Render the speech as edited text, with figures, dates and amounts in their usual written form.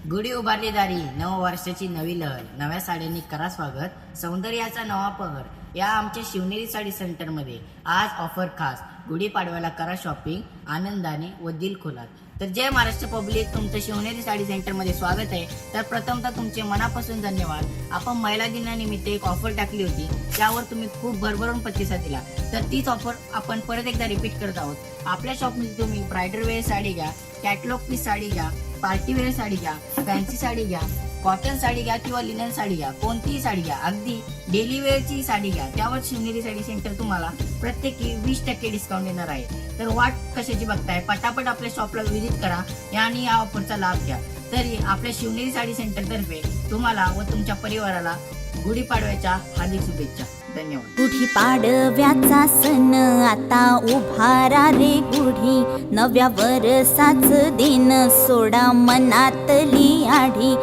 गुढी उभारली दारी, नव वर्षाची नवी लहर, नव्या साड्यांनी करा स्वागत, सौंदर्याचा नवा पहर। या आमच्या शिवनेरी साडी सेंटरमध्ये आज ऑफर खास, गुढीपाडव्याला करा शॉपिंग आनंदाने व दिलखुलास। तर जय महाराष्ट्र पब्लिक, तुमचं शिवनेरी साडी सेंटरमध्ये स्वागत आहे। तर प्रथमतः तुमचे मनापासून धन्यवाद। आपण महिला दिनानिमित्त एक ऑफर टाकली होती, त्यावर तुम्ही खूप भरभरून प्रतिसाद दिला, तर तीच ऑफर आपण परत एकदा रिपीट करत आहोत। आपल्या शॉपमध्ये तुम्ही ब्रायडल वेअर साडी घ्या, कॅटलॉग पीस साडी घ्या, पार्टी वेअर साडी घ्या, फॅन्सी साडी घ्या, कॉटन साडी घ्या किंवा लिनन साडी घ्या, कोणतीही साडी घ्या, अगदी डेली वेअरची साडी घ्या, त्यावर शिवनेरी साडी सेंटर तुम्हाला प्रत्येकी 20% डिस्काउंट देणार आहे। तर वाट कशाची बघताय, पटापट आपल्या शॉपला व्हिजिट करा आणि या ऑफरचा लाभ घ्या। तरी आपल्या शिवनेरी साडी सेंटर तर्फे तुम्हाला व तुमच्या परिवाराला गुढीपाडव्याच्या हार्दिक शुभेच्छा। धन्यवाद। गुढीपाडव्याचा सण आता उभारा रे गुढी, नव्या वर्षाच दिन सोडा मनातली आढी।